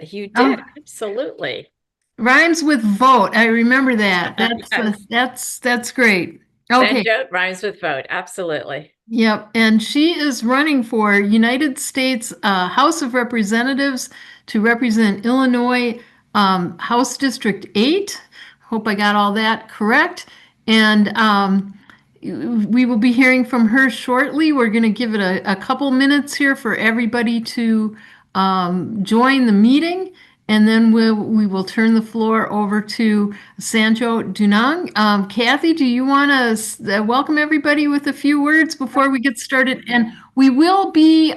You did. Oh, Absolutely. rhymes with vote. I remember that. That's great. Okay. Sanjot rhymes with vote. Absolutely. Yep. And she is running for United States House of Representatives to represent Illinois House District 8. Hope I got all that correct. And we will be hearing from her shortly. We're going to give it a couple minutes here for everybody to join the meeting, and then we will turn the floor over to Sanjo Dunang. Kathy, do you want to welcome everybody with a few words before we get started? And we will be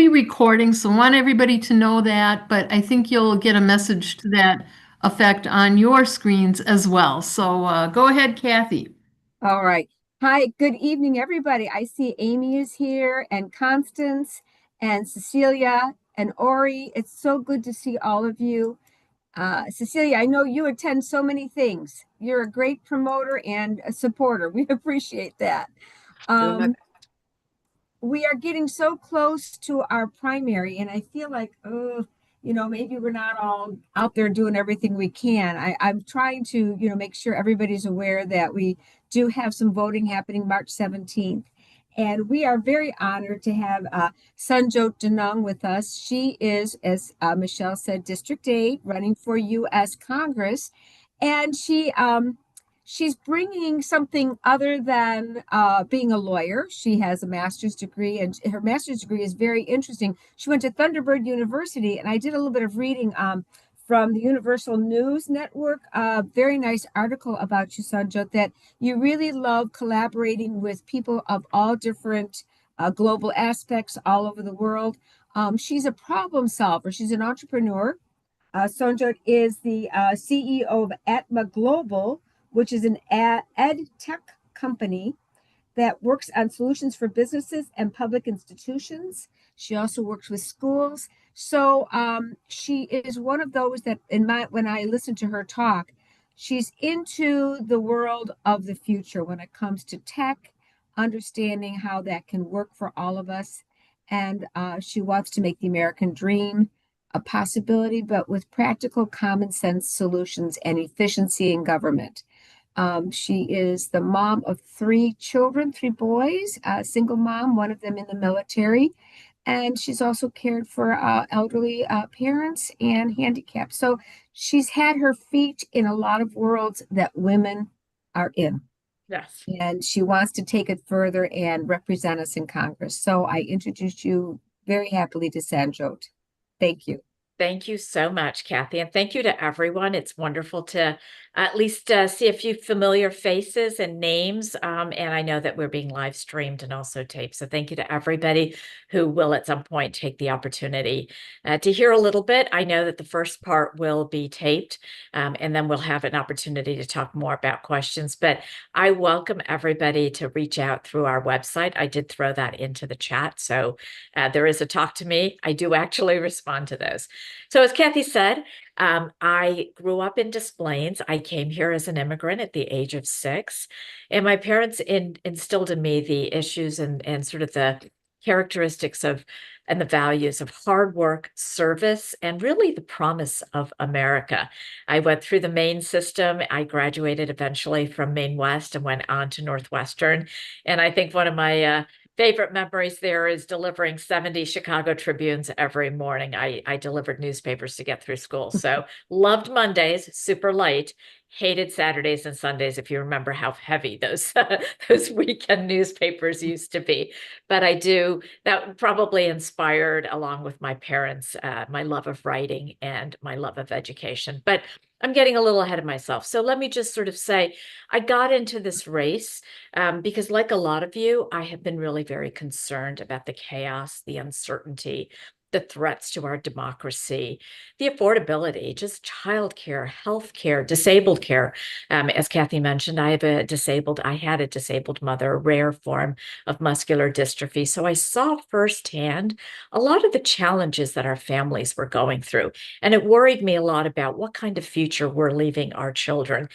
recording, so I want everybody to know that. But I think you'll get a message to that effect on your screens as well. So go ahead, Kathy. All right. Hi, good evening, everybody. I see Amy is here and Constance and Cecilia and Ori. It's so good to see all of you. Cecilia, I know you attend so many things. You're a great promoter and a supporter. We appreciate that. Doing my Um, we are getting so close to our primary, and I feel like, oh, maybe we're not all out there doing everything we can. I'm trying to, make sure everybody's aware that we do have some voting happening March 17th. And we are very honored to have Sanjot Danung with us. She is, as Michelle said, District 8, running for U.S. Congress. And she's bringing something other than being a lawyer. She has a master's degree, and her master's degree is very interesting. She went to Thunderbird University, and I did a little bit of reading from the Universal News Network. A very nice article about you, Sanjot, that you really love collaborating with people of all different global aspects all over the world. She's a problem solver. She's an entrepreneur. Sanjot is the CEO of Atma Global, which is an ed tech company that works on solutions for businesses and public institutions. She also works with schools. So she is one of those that when I listen to her talk, she's into the world of the future when it comes to tech, understanding how that can work for all of us. And she wants to make the American dream a possibility, but with practical common sense solutions and efficiency in government. She is the mom of three children, three boys, a single mom, one of them in the military. And she's also cared for elderly parents and handicapped. So she's had her feet in a lot of worlds that women are in. yes. And she wants to take it further and represent us in Congress. So I introduced you very happily to Sanjot. Thank you. Thank you so much, Kathy. And thank you to everyone. It's wonderful to at least see a few familiar faces and names. And I know that we're being live streamed and also taped. So thank you to everybody who will at some point take the opportunity to hear a little bit. I know that the first part will be taped, and then we'll have an opportunity to talk more about questions. But I welcome everybody to reach out through our website. I did throw that into the chat. So there is a talk to me. I do actually respond to those. So as Kathy said, I grew up in Des Plaines. I came here as an immigrant at the age of 6, and my parents instilled in me the issues and sort of the characteristics of and the values of hard work, service, and really the promise of America. I went through the Maine system. I graduated eventually from Maine West and went on to Northwestern. And I think one of my favorite memories there is delivering 70 Chicago Tribunes every morning. I delivered newspapers to get through school. So loved Mondays, super light, hated Saturdays and Sundays, if you remember how heavy those those weekend newspapers used to be. But that probably inspired, along with my parents, my love of writing and my love of education. But I'm getting a little ahead of myself. So let me just sort of say, I got into this race because, like a lot of you, I have been really very concerned about the chaos, the uncertainty, the threats to our democracy, the affordability, just childcare, healthcare, disabled care. As Kathy mentioned, I had a disabled mother, a rare form of muscular dystrophy. So I saw firsthand a lot of the challenges that our families were going through. And it worried me a lot about what kind of future we're leaving our children.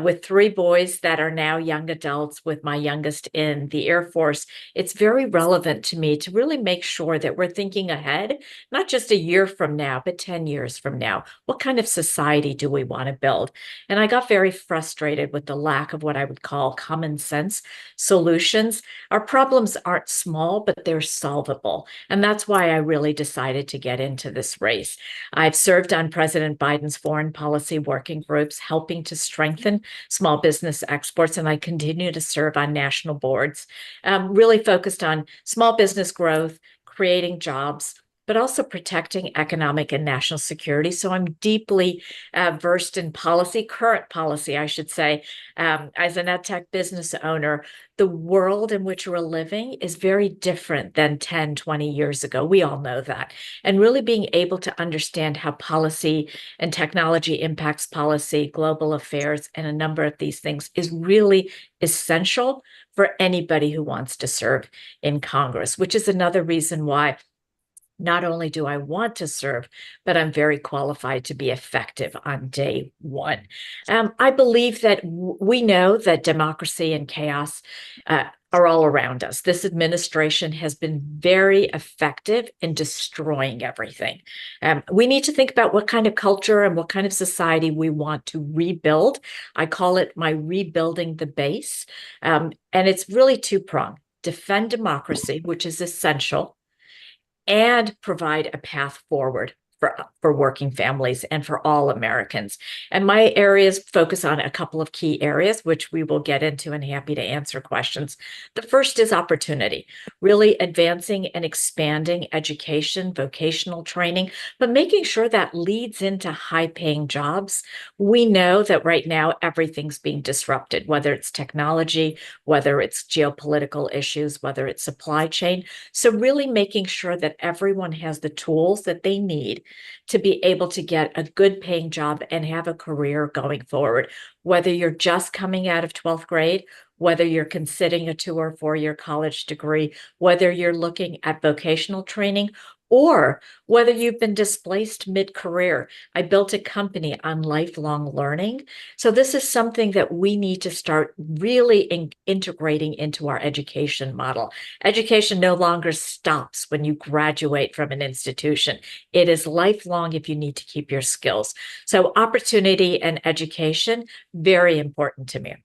With three boys that are now young adults, with my youngest in the Air Force, it's very relevant to me to really make sure that we're thinking ahead decide, not just a year from now, but 10 years from now. What kind of society do we want to build? And I got very frustrated with the lack of what I would call common sense solutions. Our problems aren't small, but they're solvable. And that's why I really decided to get into this race. I've served on President Biden's foreign policy working groups, helping to strengthen small business exports, and I continue to serve on national boards, really focused on small business growth, creating jobs, but also protecting economic and national security. So I'm deeply versed in policy, current policy, I should say. As an edtech business owner, the world in which we're living is very different than 10, 20 years ago. We all know that. And really being able to understand how policy and technology impacts policy, global affairs, and a number of these things is really essential for anybody who wants to serve in Congress, which is another reason why not only do I want to serve, but I'm very qualified to be effective on day one. I believe that we know that democracy and chaos are all around us. This administration has been very effective in destroying everything. We need to think about what kind of culture and what kind of society we want to rebuild. I call it my rebuilding the base. And it's really two-pronged. Defend democracy, which is essential, and provide a path forward for working families and for all Americans. And my areas focus on a couple of key areas, which we will get into, and happy to answer questions. The first is opportunity, really advancing and expanding education, vocational training, but making sure that leads into high-paying jobs. We know that right now everything's being disrupted, whether it's technology, whether it's geopolitical issues, whether it's supply chain. So really making sure that everyone has the tools that they need to be able to get a good paying job and have a career going forward, whether you're just coming out of 12th grade, whether you're considering a 2 or 4-year college degree, whether you're looking at vocational training, or whether you've been displaced mid-career. I built a company on lifelong learning. So this is something that we need to start really integrating into our education model. Education no longer stops when you graduate from an institution. It is lifelong if you need to keep your skills. So opportunity and education, very important to me.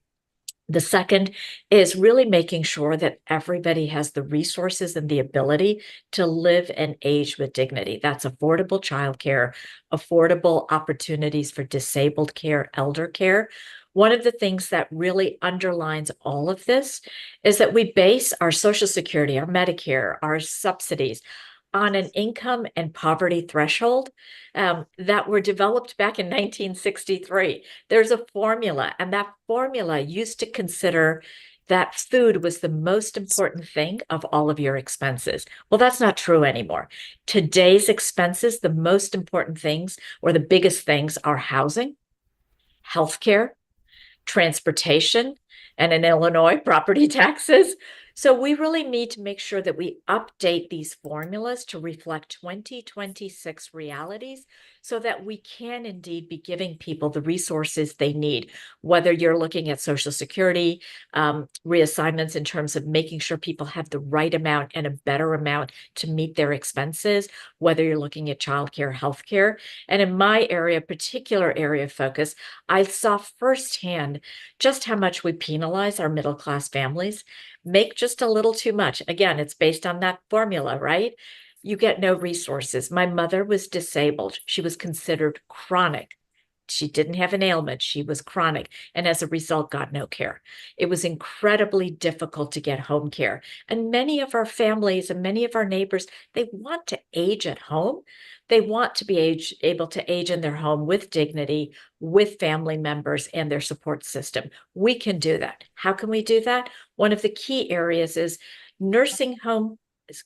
The second is really making sure that everybody has the resources and the ability to live and age with dignity. That's affordable childcare, affordable opportunities for disabled care, elder care. One of the things that really underlines all of this is that we base our Social Security, our Medicare, our subsidies on an income and poverty threshold that were developed back in 1963. There's a formula, and that formula used to consider that food was the most important thing of all of your expenses. Well, that's not true anymore. Today's expenses, the most important things or the biggest things are housing, healthcare, transportation, and in Illinois, property taxes. So we really need to make sure that we update these formulas to reflect 2026 realities so that we can indeed be giving people the resources they need, whether you're looking at Social Security, reassignments in terms of making sure people have the right amount and a better amount to meet their expenses, whether you're looking at childcare, healthcare. And in my area, particular area of focus, I saw firsthand just how much we penalize our middle-class families, make just a little too much. Again, it's based on that formula, right? You get no resources. My mother was disabled. She was considered chronic. She didn't have an ailment. She was chronic, and as a result, got no care. It was incredibly difficult to get home care. And many of our families and many of our neighbors, they want to age at home. They want to be able to age in their home with dignity, with family members and their support system. We can do that. How can we do that? One of the key areas is nursing homes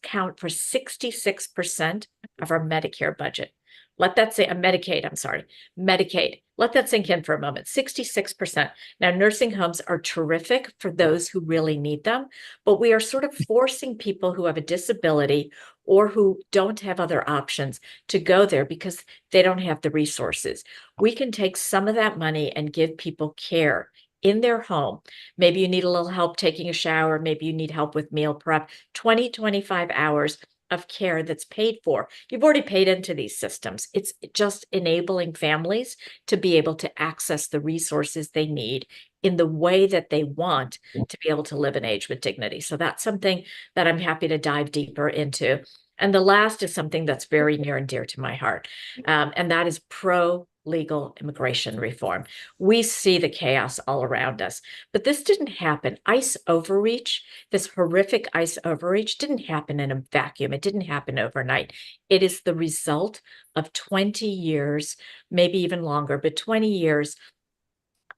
count for 66% of our Medicare budget. Let that say, Medicaid, I'm sorry, Medicaid. Let that sink in for a moment, 66%. Now, nursing homes are terrific for those who really need them, but we are sort of forcing people who have a disability or who don't have other options to go there because they don't have the resources. We can take some of that money and give people care in their home. Maybe you need a little help taking a shower. Maybe you need help with meal prep, 20, 25 hours of care that's paid for. You've already paid into these systems. It's just enabling families to be able to access the resources they need in the way that they want to be able to live and age with dignity. So that's something that I'm happy to dive deeper into. And the last is something that's very near and dear to my heart, and that is pro-legal immigration reform. We see the chaos all around us, but this didn't happen. ICE overreach, this horrific ICE overreach, didn't happen in a vacuum. It didn't happen overnight. It is the result of 20 years, maybe even longer, but 20 years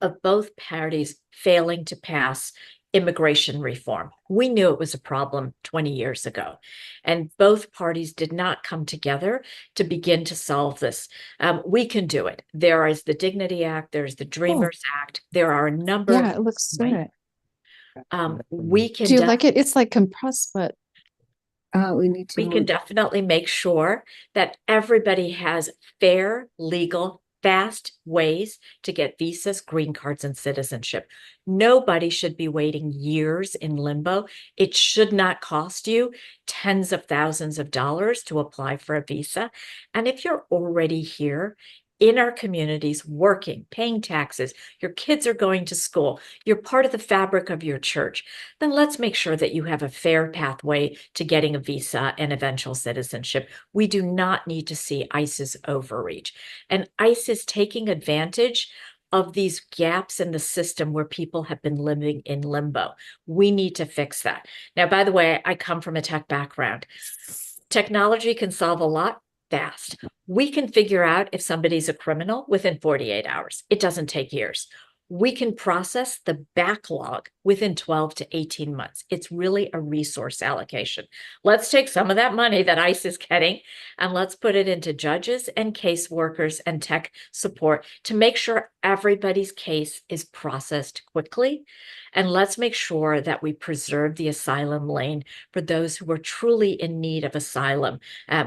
of both parties failing to pass immigration reform. We knew it was a problem 20 years ago, and both parties did not come together to begin to solve this. We can do it. There is the Dignity Act, there's the Dreamers Act. There are a number Yeah, of it looks right? good. We can Do you like it? It's like compressed, but we can definitely make sure that everybody has fair, legal, fast ways to get visas, green cards, and citizenship. Nobody should be waiting years in limbo. It should not cost you tens of thousands of dollars to apply for a visa. And if you're already here in our communities, working, paying taxes, your kids are going to school, you're part of the fabric of your church, then let's make sure that you have a fair pathway to getting a visa and eventual citizenship. We do not need to see ICE's overreach. And ICE is taking advantage of these gaps in the system where people have been living in limbo. We need to fix that. Now, by the way, I come from a tech background. Technology can solve a lot fast. We can figure out if somebody's a criminal within 48 hours. It doesn't take years. We can process the backlog within 12 to 18 months. It's really a resource allocation. Let's take some of that money that ICE is getting and let's put it into judges and caseworkers and tech support to make sure everybody's case is processed quickly. And let's make sure that we preserve the asylum lane for those who are truly in need of asylum.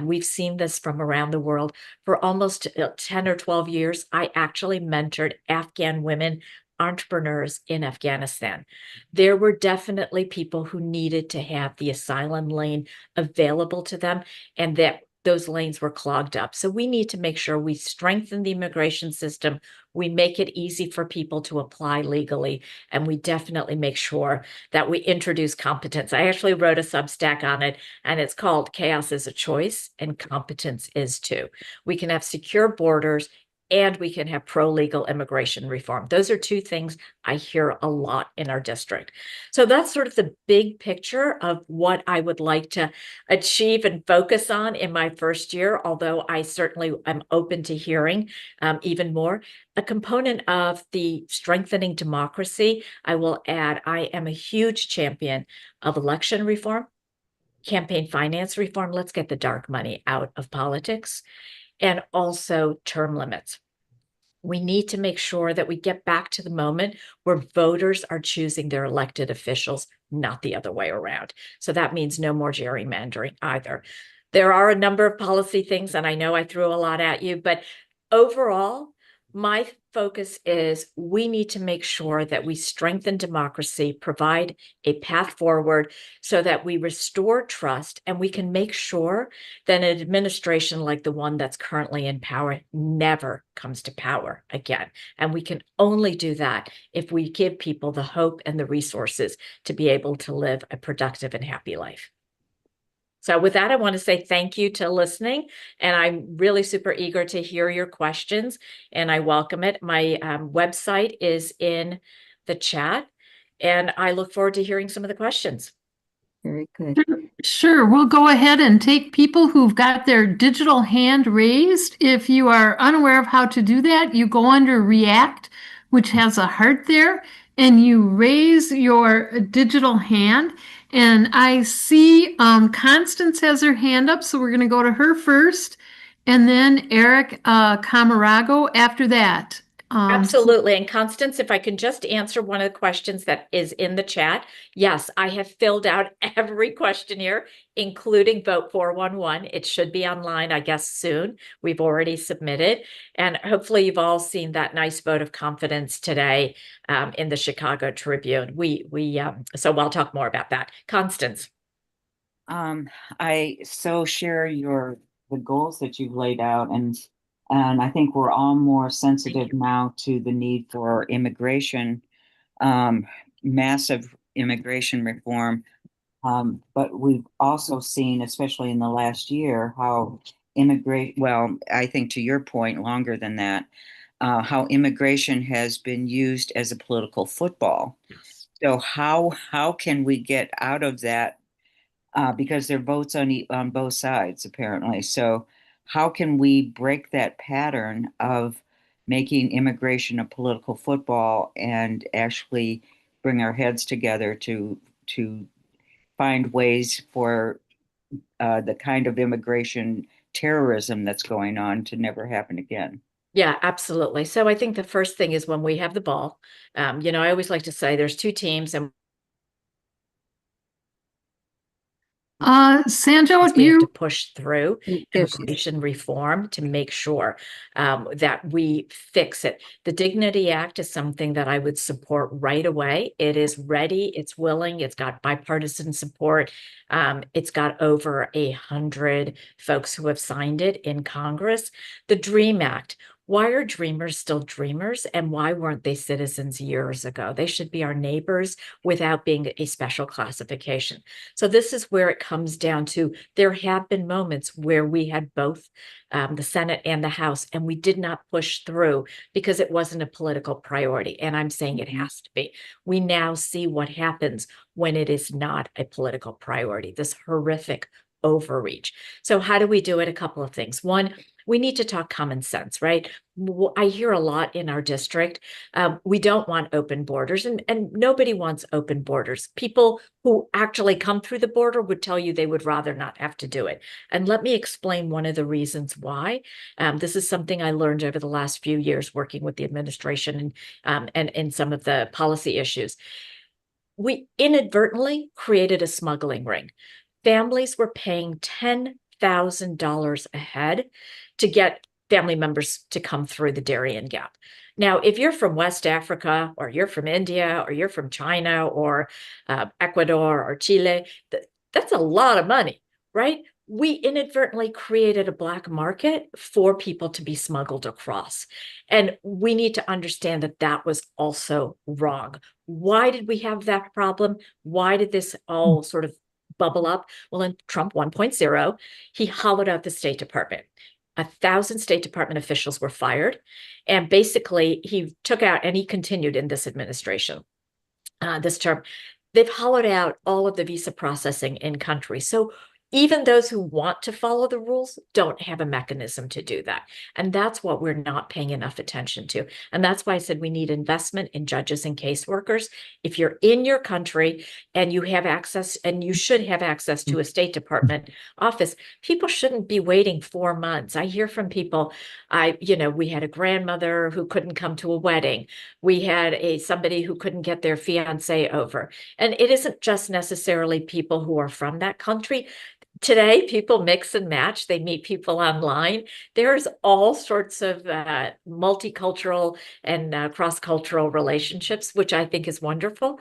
We've seen this from around the world. For almost 10 or 12 years, I actually mentored Afghan women entrepreneurs in Afghanistan. There were definitely people who needed to have the asylum lane available to them, and that those lanes were clogged up. So we need to make sure we strengthen the immigration system, we make it easy for people to apply legally, and we definitely make sure that we introduce competence. I actually wrote a Substack on it, and it's called Chaos is a Choice and Competence is Too. We can have secure borders and we can have pro-legal immigration reform. Those are two things I hear a lot in our district. So that's sort of the big picture of what I would like to achieve and focus on in my first year, although I certainly am open to hearing even more. A component of the strengthening democracy, I will add, I am a huge champion of election reform, campaign finance reform. Let's get the dark money out of politics. And also term limits. We need to make sure that we get back to the moment where voters are choosing their elected officials, not the other way around. So that means no more gerrymandering either. There are a number of policy things, and I know I threw a lot at you, but overall, my focus is we need to make sure that we strengthen democracy, provide a path forward so that we restore trust, and we can make sure that an administration like the one that's currently in power never comes to power again. And we can only do that if we give people the hope and the resources to be able to live a productive and happy life. So with that, I want to say thank you to listening, and I'm really super eager to hear your questions, and I welcome it. My website is in the chat, and I look forward to hearing some of the questions. Very good. Sure, we'll go ahead and take people who've got their digital hand raised. If you are unaware of how to do that, you go under React, which has a heart there, and you raise your digital hand. And I see Constance has her hand up, so we're going to go to her first, and then Eric Camarago after that. Absolutely. And Constance, if I can just answer one of the questions that is in the chat. Yes, I have filled out every questionnaire, including Vote 411. It should be online, I guess, soon. We've already submitted. And hopefully you've all seen that nice vote of confidence today in the Chicago Tribune. So I'll talk more about that. Constance. I so share the goals that you've laid out, and I think we're all more sensitive now to the need for immigration, massive immigration reform. But we've also seen, especially in the last year, how well, I think to your point, longer than that, how immigration has been used as a political football. Yes. So how can we get out of that? Because there are votes on both sides, apparently. So how can we break that pattern of making immigration a political football and actually bring our heads together to find ways for the kind of immigration terrorism that's going on to never happen again? Yeah, absolutely. So I think the first thing is when we have the ball, I always like to say there's two teams and Sanjo, we have to you, push through immigration reform to make sure that we fix it. The Dignity Act is something that I would support right away. It is ready, it's willing, it's got bipartisan support. It's got over 100 folks who have signed it in Congress. The DREAM Act. Why are dreamers still dreamers, and why weren't they citizens years ago? They should be our neighbors without being a special classification. So this is where it comes down to, there have been moments where we had both the Senate and the House, and we did not push through because it wasn't a political priority. And I'm saying it has to be. We now see what happens when it is not a political priority, this horrific overreach. So how do we do it? A couple of things. One, we need to talk common sense, right? I hear a lot in our district. We don't want open borders, and nobody wants open borders. People who actually come through the border would tell you they would rather not have to do it. And let me explain one of the reasons why. This is something I learned over the last few years working with the administration and some of the policy issues. We inadvertently created a smuggling ring. Families were paying $10,000 a head to get family members to come through the Darien Gap. Now, if you're from West Africa, or you're from India, or you're from China, or Ecuador, or Chile, that's a lot of money, right? We inadvertently created a black market for people to be smuggled across. And we need to understand that that was also wrong. Why did we have that problem? Why did this all sort of bubble up? Well, in Trump 1.0, he hollowed out the State Department. 1,000 State Department officials were fired. And basically, he took out, and he continued in this administration, this term, they've hollowed out all of the visa processing in country. So even those who want to follow the rules don't have a mechanism to do that. And that's what we're not paying enough attention to. And that's why I said we need investment in judges and caseworkers. If you're in your country and you have access, and you should have access to a State Department office, people shouldn't be waiting 4 months. I hear from people, we had a grandmother who couldn't come to a wedding. We had somebody who couldn't get their fiance over. And it isn't just necessarily people who are from that country. Today, people mix and match. They meet people online. There's all sorts of multicultural and cross-cultural relationships, which I think is wonderful.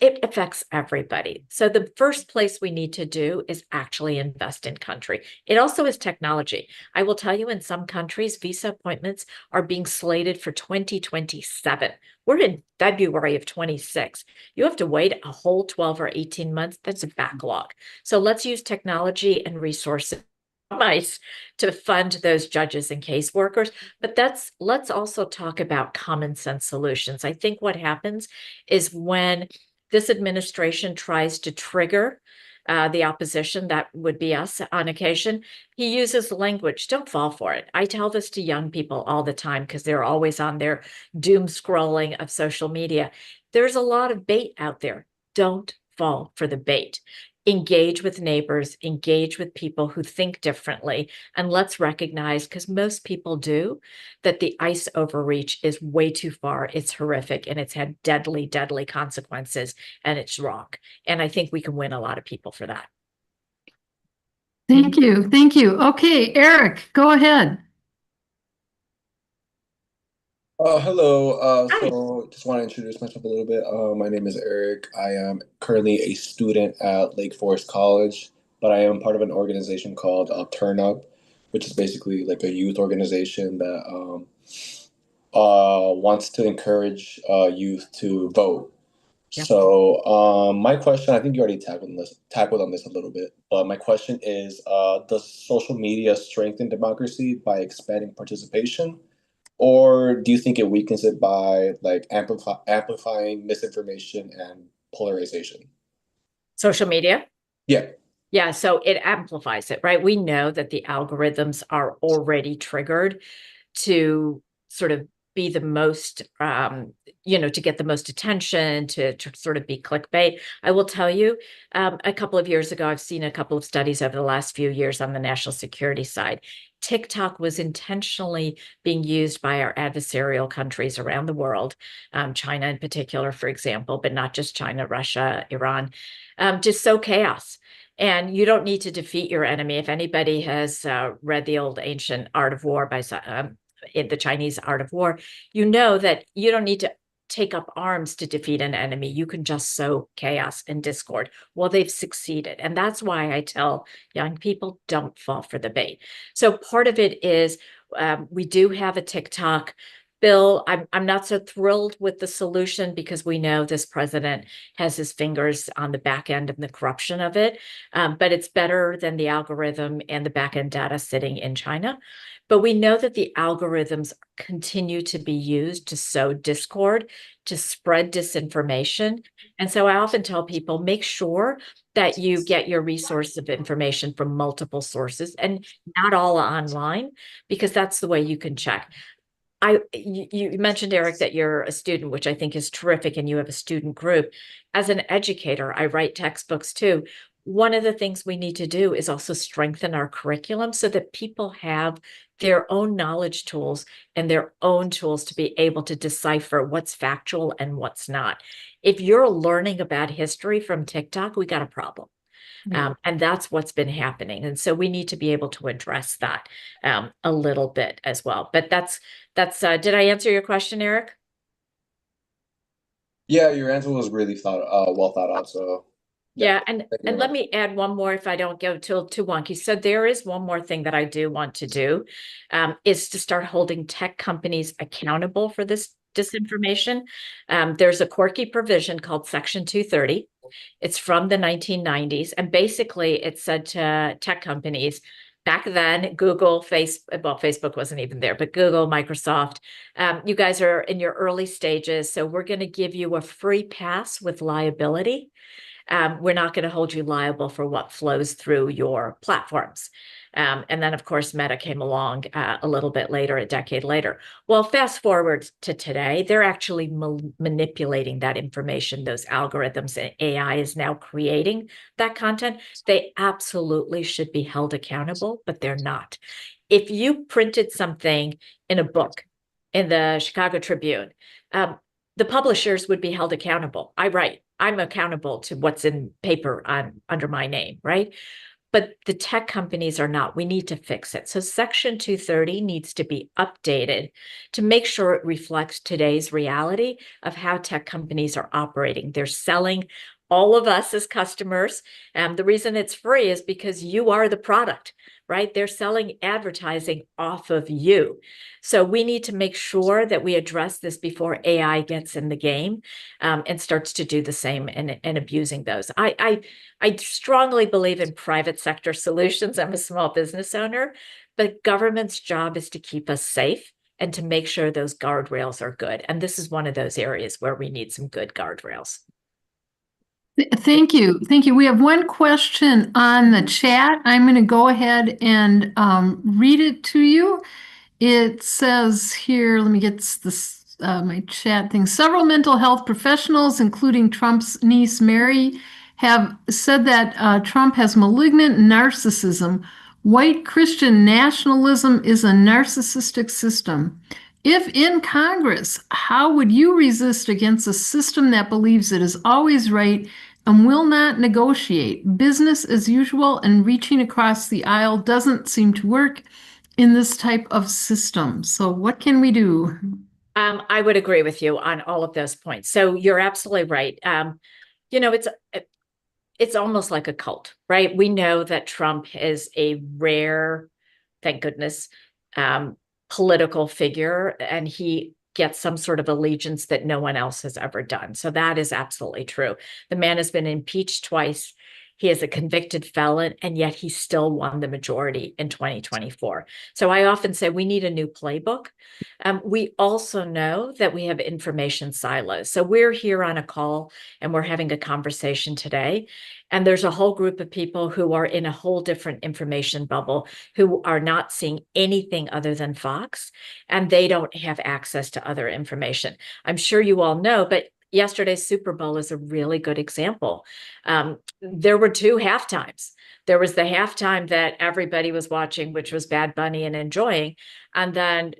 It affects everybody. So the first place we need to do is actually invest in country. It also is technology. I will tell you, in some countries, visa appointments are being slated for 2027. We're in February of 26. You have to wait a whole 12 or 18 months. That's a backlog. So let's use technology and resources to fund those judges and caseworkers. But let's also talk about common sense solutions. I think what happens is when this administration tries to trigger the opposition, that would be us on occasion, he uses language. Don't fall for it. I tell this to young people all the time because they're always on their doom scrolling of social media. There's a lot of bait out there. Don't fall for the bait. Engage with neighbors, engage with people who think differently, and let's recognize, because most people do, that the ICE overreach is way too far. It's horrific, and it's had deadly, deadly consequences, and it's wrong. And I think we can win a lot of people for that. thank you. Thank you. Okay, Eric, go ahead. Hello. Hi. So just want to introduce myself a little bit. My name is Eric. I am currently a student at Lake Forest College. but I am part of an organization called Turn Up, which is basically like a youth organization that wants to encourage youth to vote. Yep. So my question, I think you already tackled on this a little bit, but my question is, does social media strengthen democracy by expanding participation, or do you think it weakens it by like amplifying misinformation and polarization? Social media. Yeah. Yeah, so it amplifies it, right? We know that the algorithms are already triggered to sort of be the most, to get the most attention, to sort of be clickbait. I will tell you, a couple of years ago, I've seen a couple of studies over the last few years on the national security side. TikTok was intentionally being used by our adversarial countries around the world, China in particular, for example, but not just China, Russia, Iran, to sow chaos. And you don't need to defeat your enemy. If anybody has read the old ancient Art of War by in the Chinese Art of War, you know that you don't need to take up arms to defeat an enemy. You can just sow chaos and discord. Well, they've succeeded. And that's why I tell young people, don't fall for the bait. So part of it is we do have a TikTok bill. I'm not so thrilled with the solution because we know this president has his fingers on the back end of the corruption of it. But it's better than the algorithm and the back end data sitting in China. But we know that the algorithms continue to be used to sow discord, to spread disinformation. And so I often tell people, make sure that you get your resource of information from multiple sources and not all online, because that's the way you can check. You mentioned, Eric, that you're a student, which I think is terrific, and you have a student group. As an educator, I write textbooks too. One of the things we need to do is also strengthen our curriculum so that people have their own knowledge tools and their own tools to be able to decipher what's factual and what's not. If you're learning about history from TikTok, we got a problem. And that's what's been happening. And so we need to be able to address that a little bit as well. But that's did I answer your question, Eric? Yeah, your answer was really well thought out. So Yeah, and thank you very let much. me add one more if I don't go too wonky. So there is one more thing that I do want to do, is to start holding tech companies accountable for this disinformation. There's a quirky provision called Section 230. It's from the 1990s, and basically it said to tech companies back then, Google, Facebook wasn't even there, but Google, Microsoft, you guys are in your early stages, so we're going to give you a free pass with liability. We're not going to hold you liable for what flows through your platforms. And then, of course, Meta came along a little bit later, a decade later. Well, fast forward to today, they're actually manipulating that information, those algorithms, and AI is now creating that content. They absolutely should be held accountable, but they're not. If you printed something in a book in the Chicago Tribune, the publishers would be held accountable. I'm accountable to what's in paper under my name, right? But the tech companies are not. We need to fix it. So Section 230 needs to be updated to make sure it reflects today's reality of how tech companies are operating. They're selling all of us as customers. The reason it's free is because you are the product, right? They're selling advertising off of you. So we need to make sure that we address this before AI gets in the game and starts to do the same and abusing those. I strongly believe in private sector solutions. I'm a small business owner, but government's job is to keep us safe and to make sure those guardrails are good. And this is one of those areas where we need some good guardrails. Thank you. Thank you. We have one question on the chat. I'm going to go ahead and read it to you. It says here, let me get this my chat thing. Several mental health professionals, including Trump's niece Mary, have said that Trump has malignant narcissism. White Christian nationalism is a narcissistic system. If in Congress, how would you resist against a system that believes it is always right and will not negotiate? Business as usual and reaching across the aisle doesn't seem to work in this type of system. So what can we do? I would agree with you on all of those points. So you're absolutely right. it's almost like a cult, right? We know that Trump is a rare, thank goodness, political figure, and he gets some sort of allegiance that no one else has ever done. So that is absolutely true. The man has been impeached twice. He is a convicted felon, and yet he still won the majority in 2024. So I often say we need a new playbook. We also know that we have information silos. So we're here on a call and we're having a conversation today. And there's a whole group of people who are in a whole different information bubble who are not seeing anything other than Fox, and they don't have access to other information. I'm sure you all know, but yesterday's Super Bowl is a really good example. There were two halftimes. There was the halftime that everybody was watching, which was Bad Bunny and enjoying. And then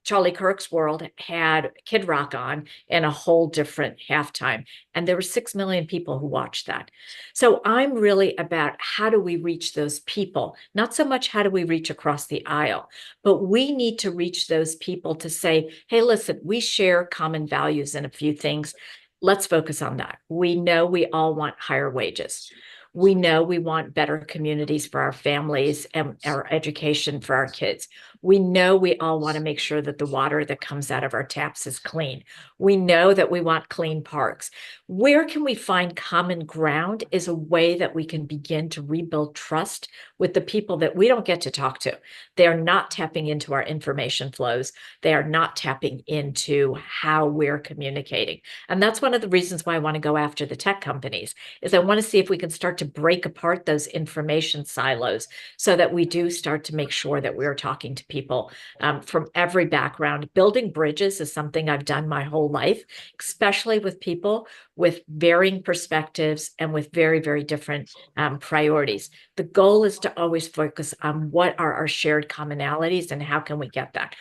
Charlie Kirk's World had Kid Rock on in a whole different halftime. And there were 6 million people who watched that. So I'm really about how do we reach those people? Not so much how do we reach across the aisle, but we need to reach those people to say, hey, listen, we share common values in a few things. Let's focus on that. We know we all want higher wages. We know we want better communities for our families and our education for our kids. We know we all want to make sure that the water that comes out of our taps is clean. We know that we want clean parks. Where can we find common ground is a way that we can begin to rebuild trust with the people that we don't get to talk to. They are not tapping into our information flows. They are not tapping into how we're communicating. And that's one of the reasons why I want to go after the tech companies, is I want to see if we can start to break apart those information silos so that we do start to make sure that we're talking to people from every background. Building bridges is something I've done my whole life, especially with people with varying perspectives and with very, very different priorities. The goal is to always focus on what are our shared commonalities and how can we get that.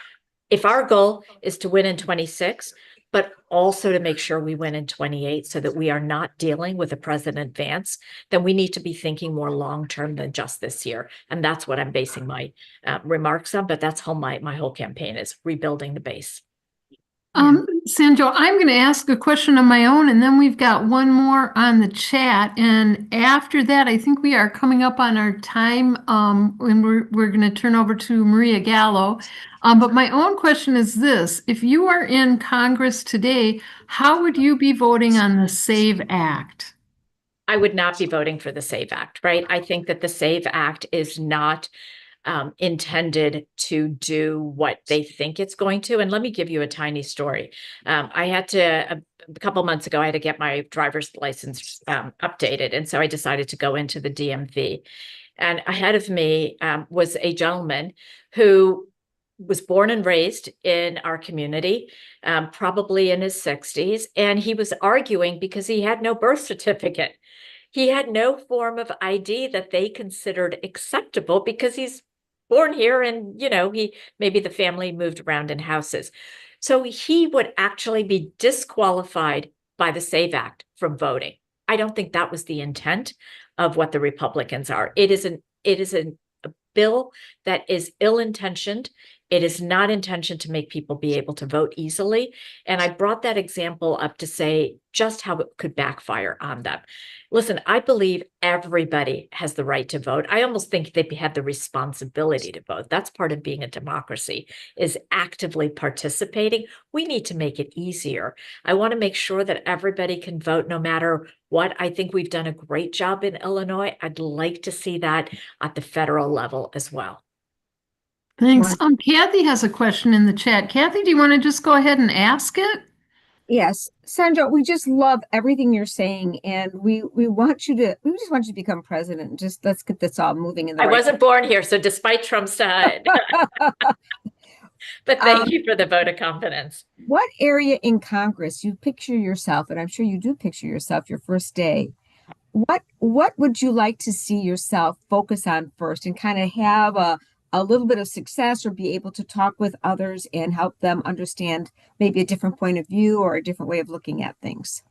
If our goal is to win in 26, but also to make sure we win in 28 so that we are not dealing with a President Vance, then we need to be thinking more long-term than just this year. And that's what I'm basing my remarks on, but that's how my whole campaign is, rebuilding the base. Sandra, I'm going to ask a question of my own, and then we've got one more on the chat. And after that, I think we are coming up on our time, and we're going to turn over to Maria Gallo. But my own question is this: if you are in Congress today, how would you be voting on the SAVE Act? I would not be voting for the SAVE Act, right? I think that the SAVE Act is not intended to do what they think it's going to. And let me give you a tiny story. I had to, a couple months ago, I had to get my driver's license updated. And so I decided to go into the DMV. And ahead of me was a gentleman who was born and raised in our community, probably in his 60s. And he was arguing because he had no birth certificate. He had no form of ID that they considered acceptable because he's born here and, you know, maybe the family moved around in houses. So he would actually be disqualified by the SAVE Act from voting. I don't think that was the intent of what the Republicans are. It is a bill that is ill-intentioned. It is not intentioned to make people be able to vote easily. And I brought that example up to say just how it could backfire on them. Listen, I believe everybody has the right to vote. I almost think they have the responsibility to vote. That's part of being a democracy, is actively participating. We need to make it easier. I want to make sure that everybody can vote no matter what. I think we've done a great job in Illinois. I'd like to see that at the federal level as well. Thanks. Kathy has a question in the chat. Kathy, do you want to just go ahead and ask it? Yes, Sandra, we just love everything you're saying, and we just want you to become president. Just let's get this all moving in the I right wasn't born here, so despite Trump's but thank you for the vote of confidence. What area in Congress you picture yourself, and I'm sure you do picture yourself your first day. What would you like to see yourself focus on first and kind of have a little bit of success, or be able to talk with others and help them understand maybe a different point of view or a different way of looking at things?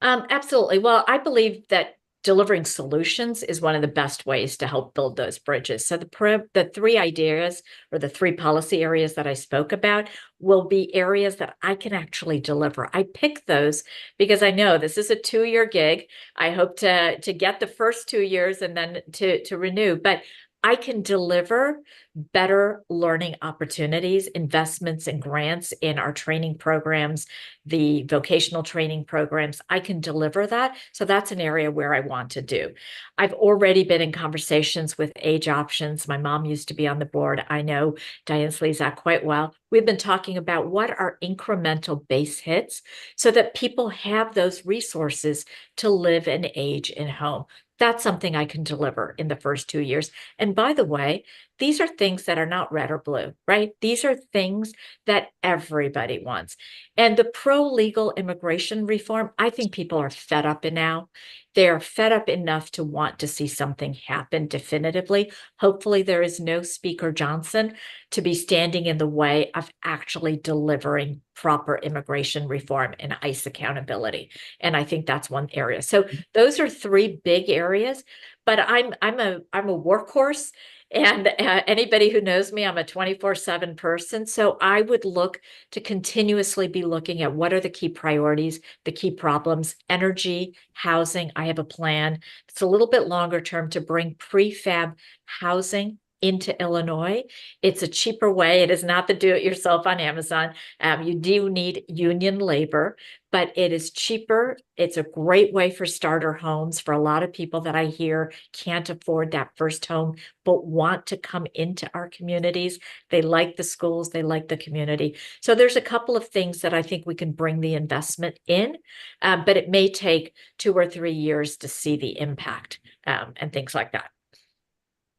Absolutely. Well, I believe that delivering solutions is one of the best ways to help build those bridges. So the three ideas or the three policy areas that I spoke about will be areas that I can actually deliver. I pick those because I know this is a 2-year gig. I hope to get the first 2 years and then to renew, but I can deliver better learning opportunities, investments and grants in our training programs, the vocational training programs. I can deliver that. So that's an area where I want to do. I've already been in conversations with Age Options. My mom used to be on the board. I know Diane Slezak quite well. We've been talking about what are incremental base hits so that people have those resources to live and age in home. That's something I can deliver in the first 2 years. And by the way, these are things that are not red or blue, right? These are things that everybody wants. And the pro-legal immigration reform, I think people are fed up now. They're fed up enough to want to see something happen definitively. Hopefully there is no Speaker Johnson to be standing in the way of actually delivering proper immigration reform and ICE accountability. And I think that's one area. So those are three big areas, but I'm a workhorse. And anybody who knows me, I'm a 24/7 person. So I would look to continuously be looking at what are the key priorities, the key problems, energy, housing. I have a plan. It's a little bit longer term to bring prefab housing into Illinois. It's a cheaper way. It is not the do-it-yourself on Amazon. You do need union labor, but it is cheaper. It's a great way for starter homes for a lot of people that I hear can't afford that first home, but want to come into our communities. They like the schools, they like the community. So there's a couple of things that I think we can bring the investment in, but it may take 2 or 3 years to see the impact and things like that.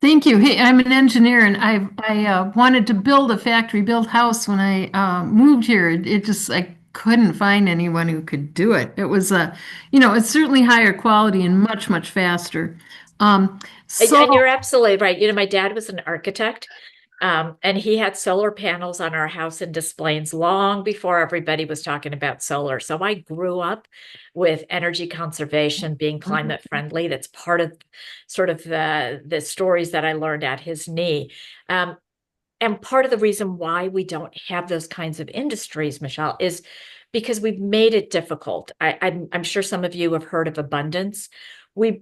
Thank you. Hey, I'm an engineer, and I wanted to build a factory-built house when I moved here. It just I couldn't find anyone who could do it. It was it's certainly higher quality and much faster. And you're absolutely right. My dad was an architect. And he had solar panels on our house and displays long before everybody was talking about solar. So I grew up with energy conservation, being climate friendly. That's part of sort of the stories that I learned at his knee. And part of the reason why we don't have those kinds of industries, Michelle, is because we've made it difficult. I'm sure some of you have heard of abundance. We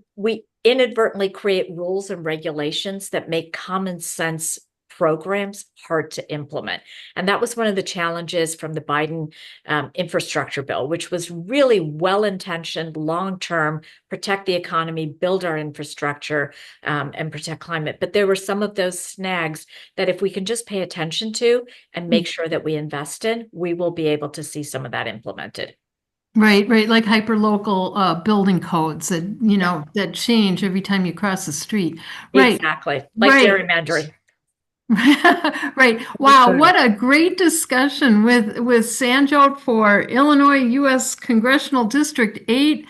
inadvertently create rules and regulations that make common sense programs hard to implement. And that was one of the challenges from the Biden infrastructure bill, which was really well-intentioned, long-term, protect the economy, build our infrastructure, and protect climate. But there were some of those snags that if we can just pay attention to and make sure that we invest in, we will be able to see some of that implemented. Right, like hyperlocal building codes that that change every time you cross the street. Right. Exactly. Like gerrymandering. Right. Wow, what a great discussion with Sanjot for Illinois U.S. Congressional District 8.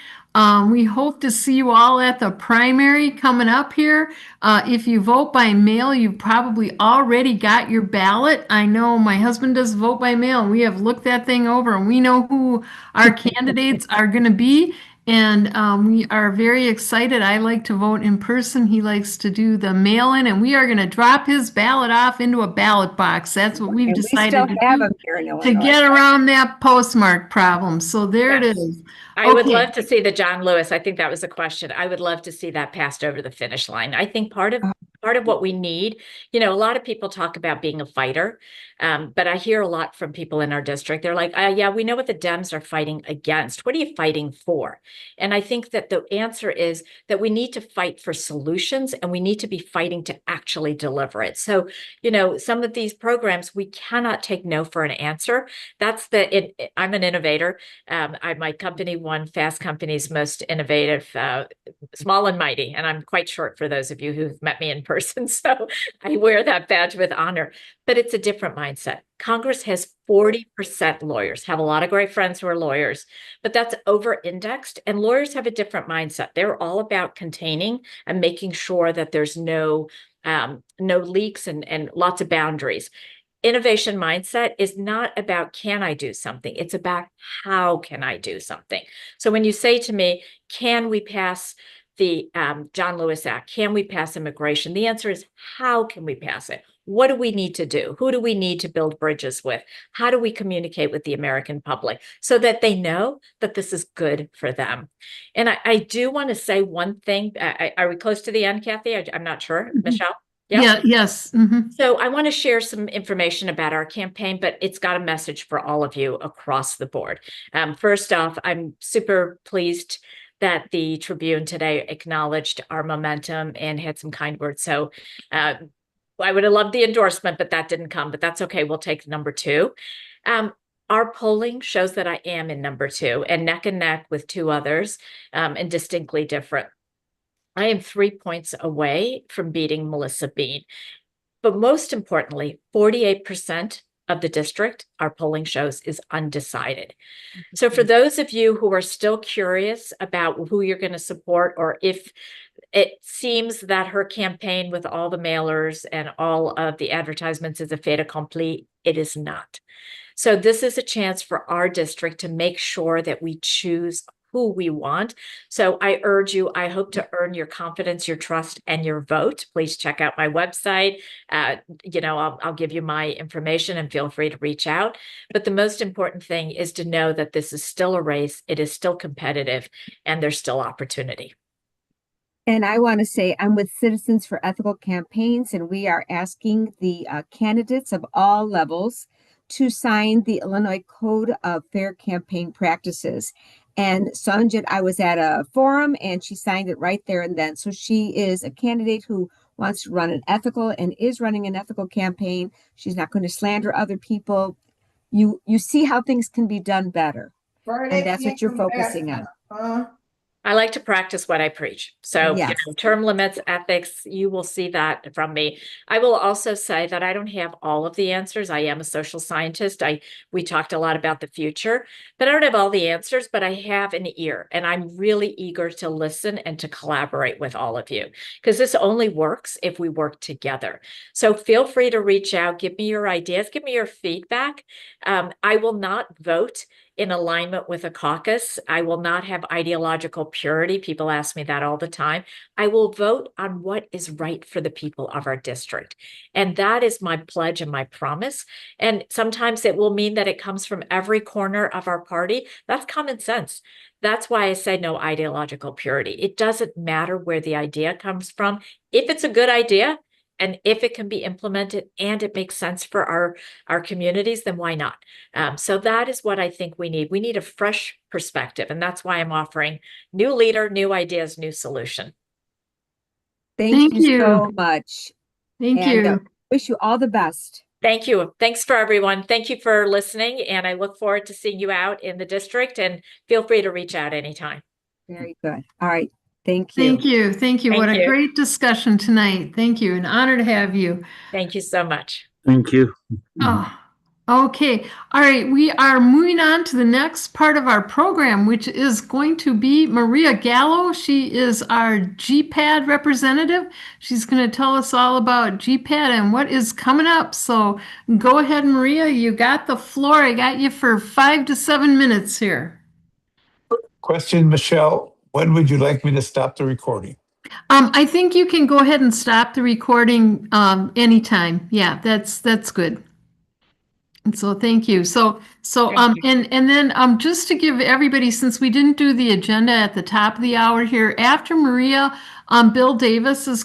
We hope to see you all at the primary coming up here. If you vote by mail, you probably already got your ballot. I know my husband does vote by mail, and we have looked that thing over, and we know who our candidates are going to be. And we are very excited. I like to vote in person. He likes to do the mail-in, and we are going to drop his ballot off into a ballot box. That's what we've decided to do to get around that postmark problem. So there it is. I would love to see the John Lewis. I think that was a question. I would love to see that passed over the finish line. I think part of what we need, a lot of people talk about being a fighter, but I hear a lot from people in our district. They're like, yeah, we know what the Dems are fighting against. What are you fighting for? And I think that the answer is that we need to fight for solutions, and we need to be fighting to actually deliver it. So, some of these programs, we cannot take no for an answer. I'm an innovator. My company won Fast Company's most innovative, small and mighty. And I'm quite short for those of you who've met me in person. So I wear that badge with honor, but it's a different mindset. Congress has 40% lawyers, have a lot of great friends who are lawyers, but that's over-indexed. And lawyers have a different mindset. They're all about containing and making sure that there's no leaks and lots of boundaries. Innovation mindset is not about can I do something? It's about how can I do something? So when you say to me, can we pass the John Lewis Act? Can we pass immigration? The answer is, how can we pass it? What do we need to do? Who do we need to build bridges with? How do we communicate with the American public so that they know that this is good for them? And I do want to say one thing. Are we close to the end, Kathy? I'm not sure. Michelle? Yeah, yes. So I want to share some information about our campaign, but it's got a message for all of you across the board. First off, I'm super pleased that the Tribune today acknowledged our momentum and had some kind words. So I would have loved the endorsement, but that didn't come, but that's okay. We'll take number 2. Our polling shows that I am in number 2 and neck with 2 others, and distinctly different. I am 3 points away from beating Melissa Bean. But most importantly, 48% of the district, our polling shows, is undecided. So for those of you who are still curious about who you're going to support, or if it seems that her campaign with all the mailers and all of the advertisements is a fait accompli, it is not. So this is a chance for our district to make sure that we choose who we want. So I urge you, I hope to earn your confidence, your trust, and your vote. Please check out my website. I'll give you my information and feel free to reach out. But the most important thing is to know that this is still a race. It is still competitive, and there's still opportunity. And I want to say I'm with Citizens for Ethical Campaigns, and we are asking the candidates of all levels to sign the Illinois Code of Fair Campaign Practices. And Sanjit, I was at a forum and she signed it right there and then. So she is a candidate who wants to run an ethical and is running an ethical campaign. She's not going to slander other people. You see how things can be done better. And that's what you're focusing on. I like to practice what I preach. So Yes. Term limits, ethics, you will see that from me. I will also say that I don't have all of the answers. I am a social scientist. We talked a lot about the future, but I don't have all the answers, but I have an ear, and I'm really eager to listen and to collaborate with all of you, because this only works if we work together. So feel free to reach out, give me your ideas, give me your feedback. I will not vote in alignment with a caucus. I will not have ideological purity. People ask me that all the time. I will vote on what is right for the people of our district. And that is my pledge and my promise. And sometimes it will mean that it comes from every corner of our party. That's common sense. That's why I say no ideological purity. It doesn't matter where the idea comes from. If it's a good idea, and if it can be implemented and it makes sense for our communities, then why not? So that is what I think we need. We need a fresh perspective. And that's why I'm offering new leader, new ideas, new solution. Thank you so much. Thank you. Wish you all the best. Thank you. Thanks for everyone. Thank you for listening. And I look forward to seeing you out in the district, and feel free to reach out anytime. Very good. All right. Thank you. Thank you. Thank you. Thank What you. a great discussion tonight. Thank you. An honor to have you. Thank you so much. Thank you. Oh, okay. All right. We are moving on to the next part of our program, which is going to be Maria Gallo. She is our GPAD representative. She's going to tell us all about GPAD and what is coming up. So go ahead, Maria. You got the floor. I got you for 5 to 7 minutes here. Question, Michelle. When would you like me to stop the recording? I think you can go ahead and stop the recording anytime. Yeah, that's good. And so thank you. And then just to give everybody, since we didn't do the agenda at the top of the hour here, after Maria, Bill Davis is